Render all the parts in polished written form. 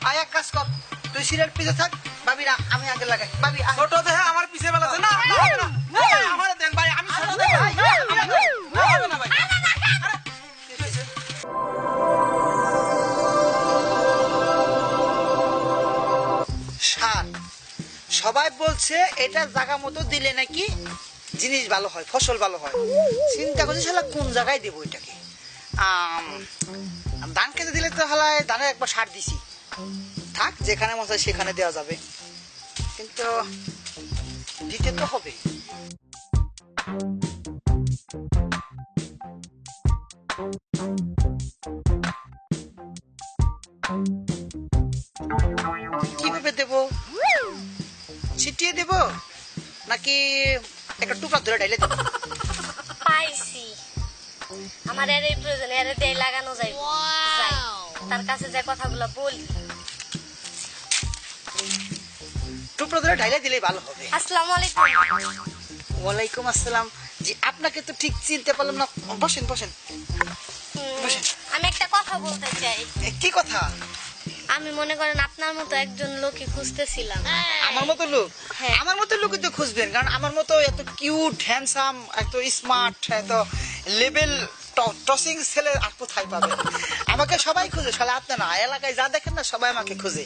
আয় এক কাজ কর, তুই সিরিয়াল পিছে থাক, ভাবি না আমি আগে লাগাই। ভাবি ছোট দেহে আমার পিছে বেলাছে না আমার দেন ভাই, আমি ছোট দেহে ভাই হবে না ভাই। সার সবাই বলছে এটা জায়গা মতো দিলে নাকি জিনিস ভালো হয়, ফসল ভালো হয়। চিন্তা করছি শালা কোন জায়গায় দেবো এটাকে। ধান খেতে দিলে তো হালায় ধানে একবার সার দিছি, থাক যেখানে মতো সেখানে দেওয়া যাবে, কিন্তু দিতে তো হবে। কিভাবে দেব? ছিটিয়ে দেব নাকি একটা টুকরা ধরে ঢাইলে দেব? পাইছি, আমার এর প্রয়োজন, এর দিয়ে লাগানো যায়, তার কাছে যে কথাগুলো বলি। টুকরা ধরে ঢাইলে দিলেই ভালো হবে। আসসালামু আলাইকুম। ওয়ালাইকুম আসসালাম। জি আপনাকে তো ঠিক চিনতে পারলাম না। বসেন বসেন বসেন। আমি একটা কথা বলতে চাই। কি কথা? আমি মনে করেন আপনার মতো একজন লোকই খুঁজতেছিলাম। আমার মতো লোক? হ্যাঁ। আমার মতো লোকই তো খুঁজবেন, কারণ আমার মতো এত কিউট হ্যান্ডসাম, এত স্মার্ট, এত লেভেল টসিং ছেলে আর কোথায় পাবেন? আমাকে সবাই খুঁজে, শালা আপনি না, এলাকায় যা দেখেন না সবাই আমাকে খুঁজে।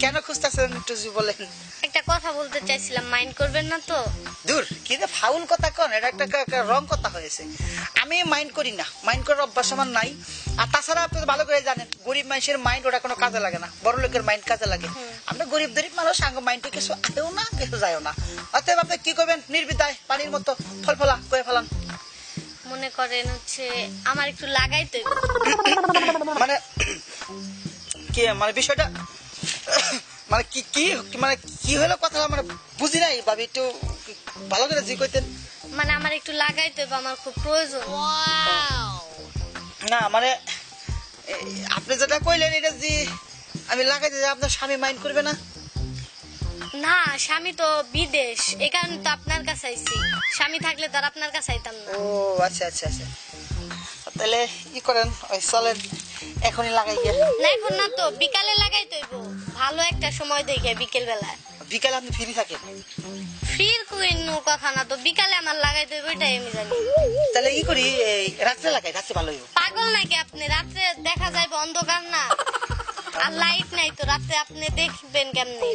কেন খুঁজতেছেন একটু যদি বলেন। একটা কথা বলতে চাইছিলাম, মাইন্ড করবেন না তো? দূর, কি যে ফাউল কথা কন, এটা একটা রং কথা হয়েছে। আমি মাইন্ড করি না, মাইন্ড করার অভ্যাস আমার নাই। আর তাছাড়া আপনি তো ভালো করে জানেন গরিব মানুষের মাইন্ড ওটা কোনো কাজে লাগে না, বড় লোকের মাইন্ড কাজে লাগে। আমরা গরিব মানুষ, আঙ্গ মাইন্ডে কিছু আছেও না, কিছু যায়ও না। অতএব আপনি কি করবেন, নির্বিদায় পানির মতো ফলফলা করে ফেলান। মনে করেন হচ্ছে আমার একটু লাগাইতে হইব। মানে কি মানে বিষয়টা, মানে কি কি মানে কি হলো কথাটা মানে বুঝি নাই ভাবি, একটু ভালো করে জি কইতেন। মানে আমার একটু লাগাইতে হইব, আমার খুব প্রয়োজন। না মানে আপনি যেটা কইলেন এটা জি আমি লাগাইতে যাই, আপনার স্বামী মাইন্ড করবে না? না, স্বামী তো বিদেশ, এই কারণে তো আপনার কাছে আইছি। স্বামী থাকলে তো আর আপনার কাছে আইতাম না। ও আচ্ছা আচ্ছা আচ্ছা, তাহলে ই করেন, ওই চলেন এখনই লাগাই গিয়ে। না এখন না তো, বিকালে লাগাইতে হইব, ভালো একটা সময় দেখে বিকেল বেলায়। বিকালে আপনি ফ্রি থাকেন? ফ্রির কোনো কথা না তো, বিকালে আমার লাগাইতে হইব এটাই আমি জানি। তাহলে ই করি, রাত্রে লাগাই, রাত্রে ভালো হইব। পাগল নাকি আপনি? রাত্রে দেখা যায় অন্ধকার না, আর লাইট নাই তো, রাত্রে আপনি দেখবেন কেমনে?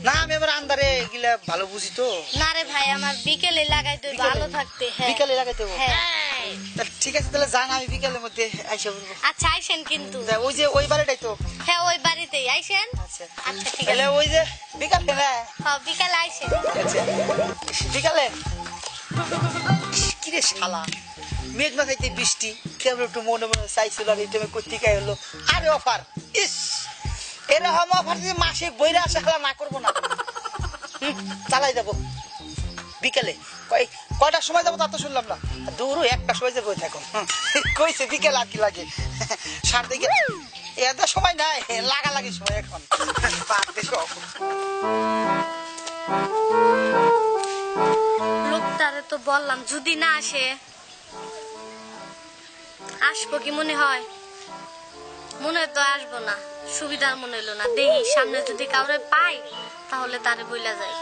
না আমি এবার আন্দারে গিলা ভালো বুঝি তো। না রে ভাই, আমার বিকেলে লাগাইতে হইব, আলো থাকতে। হ্যাঁ বিকালে লাগাইতে হবে? হ্যাঁ। ঠিক আছে, তাহলে যান, আমি বিকালের মধ্যে আইসা বলবো। আচ্ছা আইসেন কিন্তু। ওই যে ওই বাড়িটাই তো? হ্যাঁ ওই বাড়িতেই আইসেন। আচ্ছা আচ্ছা ঠিক তাহলে আছে। ওই যে বিকালে না? হ্যাঁ বিকালে আইসেন। আচ্ছা বিকালে। কিরে শালা, মেঘ না খাইতে বৃষ্টি, কেমন একটু মনে মনে চাইছিল, আর এই টাইমে কর্তিকায় হলো। আরে অফার, ইস এরকম অফার যদি মাসে বইরে আসে হালা না করবো না। চালাই যাবো বিকেলে। কয়টার সময় যাবো তা তো শুনলাম না, দূরও একটা সময় যে বই থাকো। কইছে বিকেল আর কি লাগে, সার দিকে এত সময় নাই, লাগালাগি সময় এখন। লোকটারে তো বললাম যদি না আসে, আসবো কি মনে হয়? মনে হয় তো আসবো না, সুবিধার মনে হলো না। দেখি সামনে যদি কাউরে পাই তাহলে তারে বইলা যায়।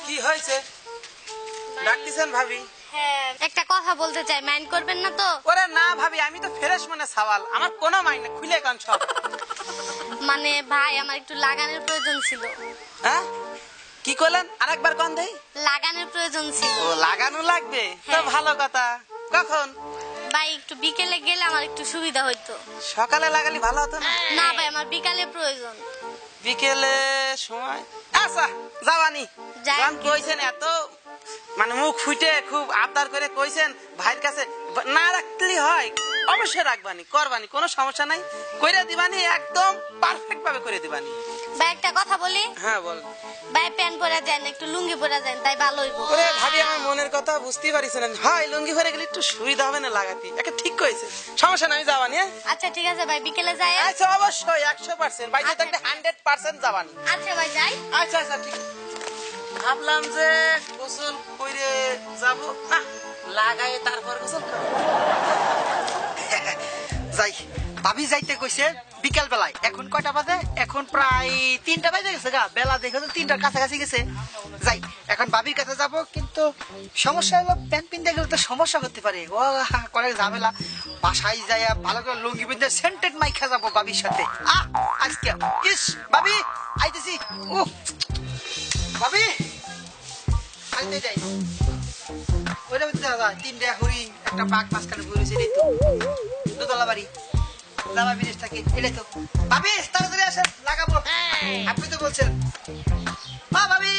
কি হয়েছে, ডাকতেছেন ভাবি? হ্যাঁ একটা কথা বলতে চাই, মাইন্ড করবেন না তো? ওরে না ভাবি, আমি তো ফ্রেশ মনে সওয়াল, আমার কোনো মাইন্ড না, খুলে কান সব। মানে ভাই আমার একটু লাগানোর প্রয়োজন ছিল। হ্যাঁ কি করলেন, আরেকবার কোন দেই? লাগানোর প্রয়োজন ছিল। ও লাগানো লাগবে তো, হ্যাঁ। ভালো কথা। কখন? ভাই একটু বিকেলে গেলে আমার একটু সুবিধা হইতো। সকালে লাগালি ভালো হতো না? না ভাই আমার বিকালে প্রয়োজন। বিকেলে সময়, আচ্ছা যাবানি। যাই। গান কইছেন এত মানে মুখ ফুটে খুব আবদার করে কইছেন, ভাইয়ের কাছে না রাখলি হয়? অবশ্যই রাখবানি, করবানি, কোনো সমস্যা নাই, কইরা দিবানি, একদম পারফেক্ট ভাবে করে দিবানি। ভাই একটা কথা বলি। হ্যাঁ বল। ভাই প্যান্ট পরে যান, একটু লুঙ্গি পরে যান, তাই ভালো হইব। ওরে ভাবি আমার মনের কথা বুঝতেই পারিস না, হয় লুঙ্গি পরে গেলে একটু সুবিধা হবে না লাগাতে, একটা ঠিক কইছে, সমস্যা নাই, যাবানি। হ্যাঁ আচ্ছা ঠিক আছে ভাই, বিকেলে যাই। আচ্ছা অবশ্যই 100%, বাইরে থাকলে 100% যাবানি। আচ্ছা ভাই যাই। আচ্ছা আচ্ছা ঠিক। ভাবলাম যে গোসল করে যাবো না, লাগাই তারপর গোসল করবো। ভাবি যাইতে কইছে বিকেল বেলায়। এখন কয়টা বাজে? এখন প্রায় 3টা বাজে গেছে গা। বেলা দেখে তো 3টার কাছাকাছি গেছে। যাই এখন ভাবির কাছে যাব, কিন্তু সমস্যা হলো প্যান্ট পিনতে গেলে তো সমস্যা করতে পারে। ও করে ঝামেলা। বাসায় যাই ভালো করে লুঙ্গি পিনতে সেন্টেড মাইখা যাবো ভাবির সাথে। আজকে ইস ভাবি আইতেছি। ও ভাবি আইতে যাই। ওইটা দাদা 3টা হরিণ একটা বাঘ মাঝখানে ঘুরেছে। এই তো দোতলা বাড়ি লাভা বিদেশ থাকে। এটাই তো ভাবি, তাড়াতাড়ি আসেন লাগাবো। আপনি তো বলছেন। ভাবি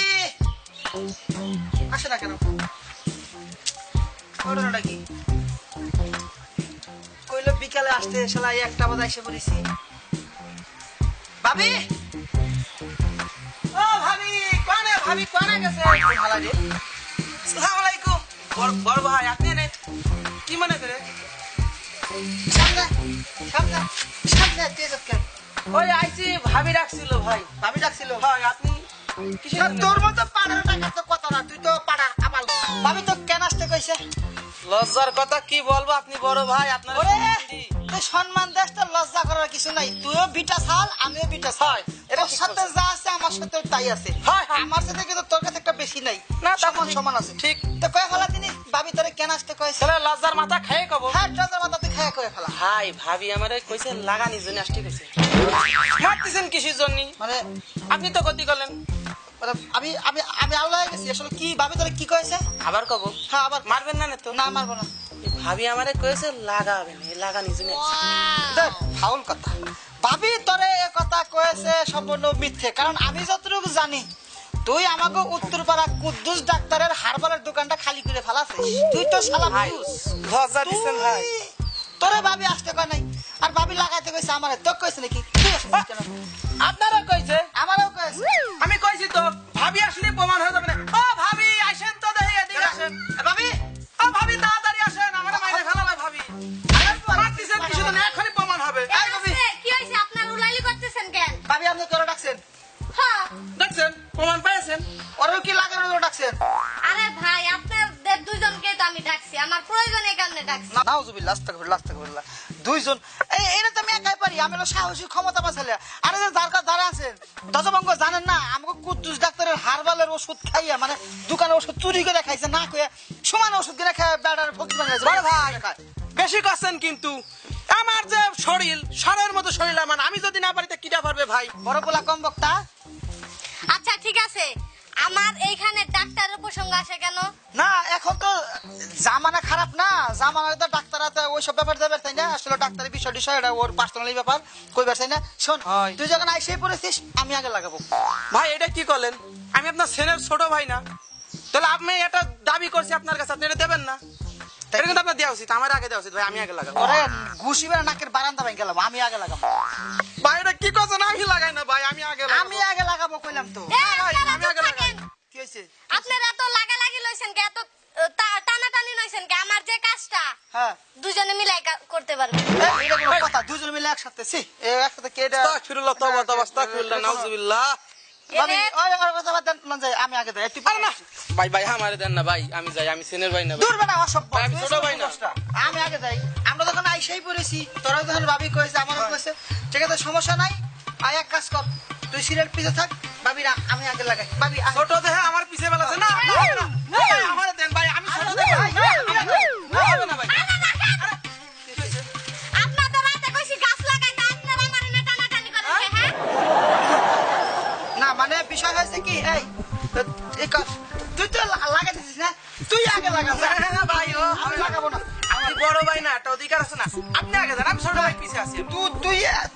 আসে না কেন? ঘটনাটা কি? কইলো বিকালে আসতে, শালা 1টা বাজে এসে পড়েছি। ভাবি ও ভাবি কোনে? ভাবি কোনে গেছে? ভালো রে। আসসালামু আলাইকুম। বড় ভাই আপনি এনে কি মনে করে? সামনে সামনে সামনে তেজ কেন? ওই আইছি ভাবি রাখছিল ভাই। ভাবি ডাকছিল। হয় আপনি কিসের জন্য? তোর মতো 15 টাকা তো কথা না, তুই তো পাড়া আবাল। ভাবি তো কেন আসতে কইছে? লজ্জার কথা কি বলবো আপনি বড় ভাই, আপনার ওরে তুই সম্মান দেশ, তো লজ্জা করার কিছু নাই। তুইও বিটা ছাল, আমিও বিটা ছাল। এটা তোর ঠিক সাথে বলছেন। যা আছে আমার সাথেও তাই আছে। হয়, হয়। আমার সাথে কিন্তু তোর কাছে একটা বেশি নাই। না, তা সমান ঠিক। সমান আছে। ঠিক। তো কয়ে ফেলা তিনি ভাবি তোরে কেন আসতে কইছে? তাহলে লজ্জার মাথা খাই কব। হ্যাঁ ট্রাজার মাথা তুই খায় কয়ে ফেলা। ভাই ভাবি আমারে কইছে লাগানি জন্য আসতে কইছে। মারতেছেন কিসের জন্য? মানে আপনি তো গতি করলেন। মানে আমি আমি আমি আল্লাহ গেছি আসলে। কি ভাবি তোরে কি কইছে? আবার কব হ্যাঁ আবার মারবেন না তো? না মারবো না। ভাবি আমারে কইছে লাগাবেন, এই লাগানি জন্য দেখ ফাউল কথা। ভাবি তোরে এ কথা কয়েছে সম্পূর্ণ মিথ্যে। কারণ আমি যতটুকু জানি তুই আমাকে উত্তরপাড়া কুদ্দুস ডাক্তারের হারবালের দোকানটা খালি করে ফেলাছিস। তুই তো শালা ভাই বুঝ। লজ্জা দিচ্ছেন ভাই। তোরে ভাবি আসতে কয় নাই, আর ভাবি লাগাইতে কইছে আমারে। তো কইছে নাকি? তুই আসছিস কেন? আপনারা কইছে? আমারও কইছে। আমি কইছি তো ভাবি আসলে প্রমাণ হয়ে যাবে না। ও ভাবি আসেন তো, দেখি এদিকে আসেন। এ ভাবি ও ভাবি তাড়াতাড়ি আসেন, আমারে মাইরে ফেলাবে ভাবি। মারতেছেন কিছু তো না, এখনই প্রমাণ হবে। এই ভাবি কি হয়েছে? আপনার উলাইলি করতেছেন কেন? ভাবি আপনি তোরা ডাকছেন? হ্যাঁ। দেখছেন প্রমাণ পেয়েছেন? ওরও কি লাগানোর ডাকছেন? আরে ভাই আপনাদের দুইজনকে তো আমি ডাকছি, আমার প্রয়োজনে কারণে ডাকছি। নাউজুবিল্লাহ আস্তাগফিরুল্লাহ আস্তাগফিরুল্লাহ। দুইজন এটা তো আমি একাই পারি। আমি হলো সাহসী ক্ষমতা পাইছিলে। আরে যে যার কাছে দাঁড়া আছেন দশভঙ্গ জানেন না, আমাকে কুদ্দুস ডাক্তারের হারবালের ওষুধ খাইয়া, মানে দোকানে ওষুধ চুরি করে খাইছে না কইয়া, সমান ওষুধ কিনে খায় বেড়ার ফকির বানাইছে। বড় ভাই বেশি করছেন কিন্তু। আমার যে শরীর সারের মতো শরীর, আমার আমি যদি না পারি তা কিটা পারবে ভাই? বড় পোলা কম বক্তা। আচ্ছা ঠিক আছে, আমার এইখানে ডাক্তারের প্রসঙ্গ আসে কেন? না এখন তো জামানা খারাপ না, জামানা তো ডাক্তার ওইসব ব্যাপার যাবে তাই না। আসলে ডাক্তারের বিষয় টিষয় এটা ওর পার্সোনালি ব্যাপার, কইবার চাই না। শোন হয়। তুই যখন আইসেই পড়েছিস আমি আগে লাগাবো। ভাই এটা কি করলেন? আমি আপনার সেনের ছোট ভাই না? তাহলে আপনি এটা দাবি করছি আপনার কাছে, আপনি এটা দেবেন না? এটা কিন্তু আপনার দেওয়া উচিত, আমার আগে দেওয়া উচিত ভাই, আমি আগে লাগাবো। ওরে ঘুষি বেড়া নাকের বারান্দা ভাই গেলাম, আমি আগে লাগাবো। ভাই এটা কি করছেন? আমি লাগাই না ভাই, আমি আগে লাগাবো। আমি আগে লাগাবো কইলাম তো। এই, আপনারা আমি চুপ আগে লাগাই। থাকেন। কি হয়েছে? আপনারা এত লাগালাগি লইছেন কে? এত টানাটানি লইছেন কে? আমার যে কাজটা হ্যাঁ দুজনে মিলাই করতে পারবে। এটা কোনো কথা? দুজন মিলে একসাথে একসাথে কে এটা? আস্তাগফিরুল্লাহ, তওবা তওবা, আস্তাগফিরুল্লাহ, নাউজুবিল্লাহ। ভাবি ওই ওর কথা বাদ দেন, লন যাই, আমি আগে যাই। তুই আরে না ভাই, ভাই আমারে দেন না ভাই, আমি যাই, আমি সেনের ভাই না ভাই। দূর বেটা অসভ্য। ভাই, আমি ছোট ভাই না। আমি আগে যাই। আমরা যখন আইসাই পড়েছি, তোরা যখন ভাবি কইছে আমারও কইছে, ঠিক আছে সমস্যা নাই। আয় এক কাজ কর, তুই সিরিয়াল পিছে থাক, ভাবি না আমি আগে লাগাই। ভাবি আয়। ছোট দেহে আমার পিছে বেলাছে না, না হবে না। না ভাই, আমারে দেন ভাই, আমি ছোট দেহে। না হবে না ভাই। আপনাদের রাতে কইছি গাছ লাগাইতে, আপনারা আমার এনে টানাটানি করেন কে, হ্যাঁ? না মানে বিষয় হয়েছে কি, এই তুই তো লাগাই দিছিস না, তুই আগে লাগা। হ্যাঁ ভাই, ও আমি লাগাবো না। আপনি বড় ভাই না, একটা অধিকার আছে না? আপনি আগে যান, আমি ছোট ভাই পিছে আছি।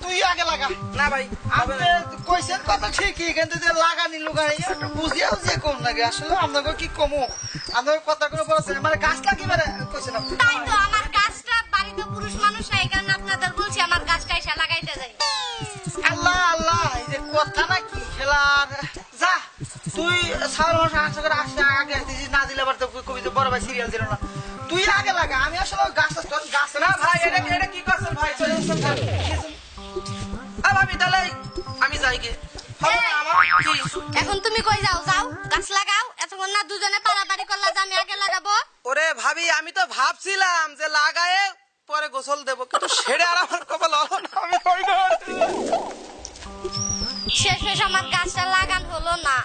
তুই আগে লাগা। না ভাই হবে আপনি না। কইছেন কথা ঠিকই, কিন্তু যে লাগানি লুগানি একটু বুঝিয়াও যে কম লাগে। আসলে আপনাকে কি কমু, আপনার কথা কোনো বলছে মানে গাছ লাগি মানে কইছেন আপনি। তাই তো আমার গাছটা বাড়িতে পুরুষ মানুষ নাই, কারণ আপনাদের বলছি আমার গাছটা এসে লাগাইতে যাই। আল্লাহ আল্লাহ, এই যে কথা না কি খেলার। যা তুই সারা মাস আশা করে আসে আগে দিছিস, না দিলে আবার তো কবিতা বড় ভাই সিরিয়াল দিল না। তুই আগে লাগা, আমি আসলে গাছ না ভাই, এটা কি করছেন ভাই? চলে আসছেন ভাই। ভাবি তাহলে আমি যাই গে। হবে না আমার কি? এখন তুমি কই যাও? যাও গাছ লাগাও। এতক্ষণ না দুজনে পারাপারি করলা যে আমি আগে লাগাবো। ওরে ভাবি আমি তো ভাবছিলাম যে লাগায়ে পরে গোসল দেবো, কিন্তু সেটা আর আমার কপাল হলো না। শেষ আমার গাছটা লাগান হলো না।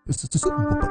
It's